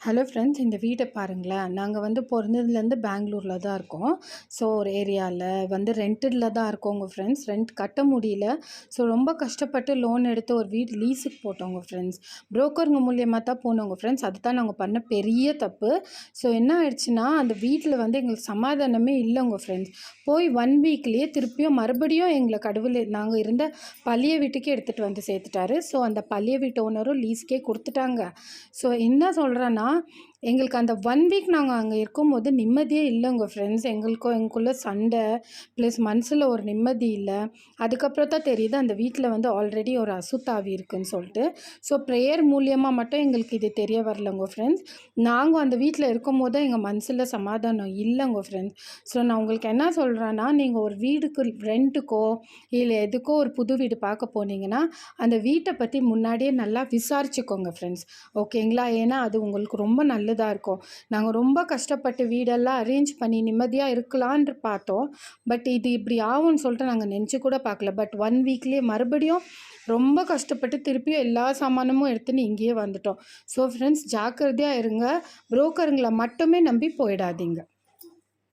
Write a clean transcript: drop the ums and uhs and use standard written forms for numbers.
Hello friends, இந்த வீட்டை பாருங்களேன். நாங்கள் வந்து பொறந்ததுலேருந்து பெங்களூரில் தான் இருக்கோம். ஸோ ஒரு ஏரியாவில் வந்து ரெண்டடில் தான் இருக்கோங்க ஃப்ரெண்ட்ஸ். ரெண்ட் கட்ட முடியல. ஸோ ரொம்ப கஷ்டப்பட்டு லோன் எடுத்து ஒரு வீடு லீஸுக்கு போட்டோங்க ஃப்ரெண்ட்ஸ். புரோக்கருங்க மூலியமாக தான் போனோங்க ஃப்ரெண்ட்ஸ். அதுதான் நாங்கள் பண்ண பெரிய தப்பு. ஸோ என்ன ஆயிடுச்சுன்னா, அந்த வீட்டில் வந்து எங்களுக்கு சமாதானமே இல்லைங்க ஃப்ரெண்ட்ஸ். போய் 1 வீக்லேயே திருப்பியும் மறுபடியும் எங்களை கடவுள் நாங்கள் இருந்த பழைய வீட்டுக்கே எடுத்துகிட்டு வந்து சேர்த்துட்டாரு. ஸோ அந்த பழைய வீட்டு ஓனரும் லீஸ்க்கே கொடுத்துட்டாங்க. ஸோ என்ன சொல்கிறேன்னா, எங்களுக்கு அந்த 1 வீக் நாங்கள் அங்கே இருக்கும்போது நிம்மதியே இல்லைங்க ஃப்ரெண்ட்ஸ். எங்களுக்குள்ளே சண்டை ப்ளஸ் மனசில் ஒரு நிம்மதி இல்லை. அதுக்கப்புறம் தான் தெரியுது அந்த வீட்டில் வந்து ஆல்ரெடி ஒரு அசுத்தாவி இருக்குதுன்னு சொல்லிட்டு. ஸோ ப்ரேயர் மூலியமாக மட்டும் எங்களுக்கு இது தெரிய வரலங்க ஃப்ரெண்ட்ஸ். நாங்கள் அந்த வீட்டில் இருக்கும்போது எங்கள் மனசில் சமாதானம் இல்லைங்க ஃப்ரெண்ட்ஸ். ஸோ நான் உங்களுக்கு என்ன சொல்கிறேன்னா, நீங்கள் ஒரு வீடுக்கு ரெண்ட்டுக்கோ இல்லை எதுக்கோ ஒரு புது வீடு பார்க்க போனீங்கன்னா, அந்த வீட்டை பற்றி முன்னாடியே நல்லா விசாரிச்சுக்கோங்க ஃப்ரெண்ட்ஸ். ஓகேங்களா? ஏன்னா அது உங்களுக்கு ரொம்ப நல்லதாக இருக்கும். நாங்கள் ரொம்ப கஷ்டப்பட்டு வீடெல்லாம் அரேஞ்ச் பண்ணி நிம்மதியாக இருக்கலான்னு பார்த்தோம். பட் இது இப்படி ஆகும்னு சொல்லிட்டு நாங்கள் நினச்சி கூட பார்க்கல. பட் 1 வீக்லேயே மறுபடியும் ரொம்ப கஷ்டப்பட்டு திருப்பியும் எல்லா சாமானமும் எடுத்துன்னு இங்கேயே வந்துட்டோம். ஸோ ஃப்ரெண்ட்ஸ், ஜாக்கிரதையாக இருங்க. புரோக்கருங்களை மட்டுமே நம்பி போயிடாதீங்க.